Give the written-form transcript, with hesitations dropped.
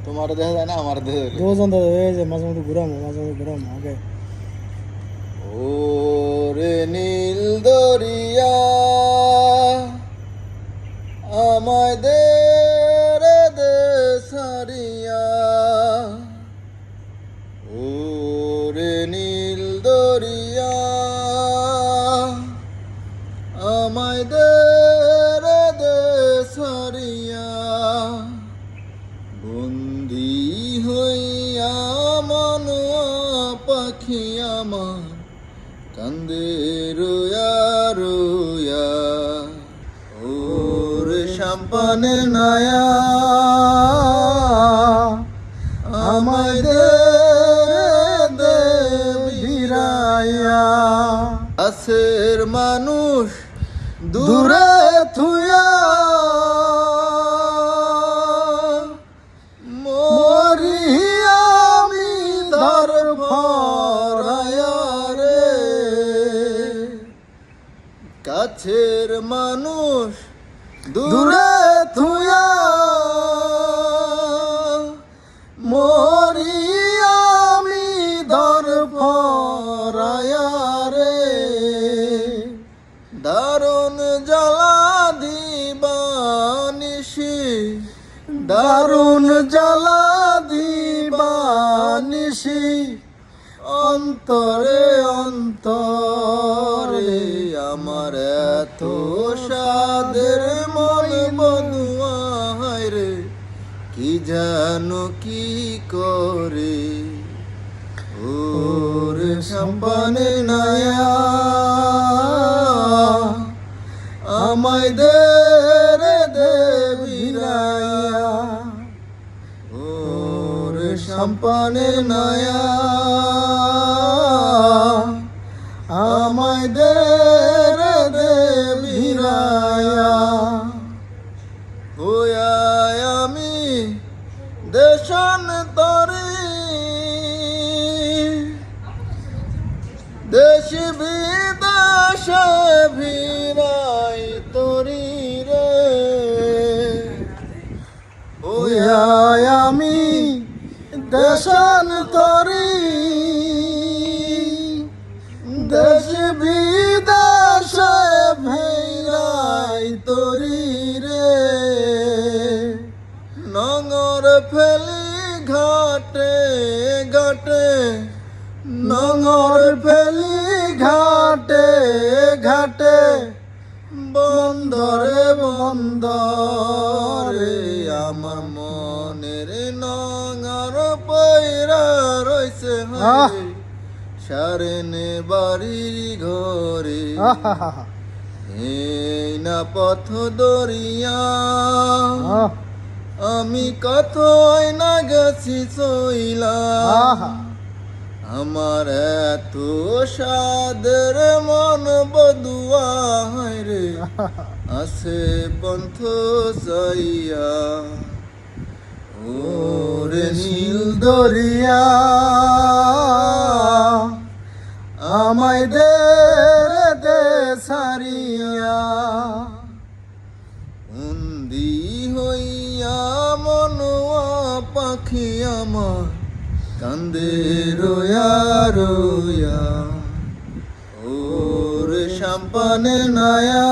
তোমার দেখা যায় না, আমার দেখা যায়। দুজন তো এই যে মাঝে মধ্যে ঘুরামো আগে। ওরে নীল দরিয়া আমায় দে রে দে সারিয়া, ওরে নীল দরিয়া আমায় দে রে দে সারিয়া, বন্দি হইয়া মনোয়া পাখি আমার কান্দে রোয়া রোয়া, ওরে সাম্পানের নায়া আমায় দে দে ভিড়াইয়া, কাছের মানুষ দূরে থুয়া মরি আমি ধর ভরায়া রে, কাছের মানুষ দূরে থুয়া মরি আমি ধর ভরায়া রে, দারুণ জ্বালা দিবানিসি, দারুণ জ্বালা দিবানিসি, অন্তরে অন্তরে আমার এত সাদের মন বদুয়া হায় রে, কি জানো কি করে, ওরে সাম্পানে নায়া আমায় দে রে দে ভিড়াইয়া, ওরে সাম্পানে নায়া আমায় দে রে দে ভিড়াইয়া, হইয়া আমি দেশান্তরে দেশ বিদেশে ভিড়াই তরি রে, হইয়া আমি দেশান্তরে দেশ বিদেশে ভিড়াই তরি রে, নঙর ফেলি ঘাটে ঘাটে, নঙর ফেলি ঘাটে ঘাটে, বন্দরে বন্দরে আমার মনের নঙর পয়রা রইছে হায়, সারেনে বাড়ির ঘরে, এই না পথ দরিয়া আমি কত না গেছি চইলা, আমার এত সাদের মন বদুয়া হায় রে, আছে পন্থ চাইয়া, ওরে নীল দরিয়া আমায় দে রে দে সারিয়া, বন্দি হইয়া মনোয়া পাখি আমার কান্দে রোয়া রোয়া, ওরে সাম্পানে নায়া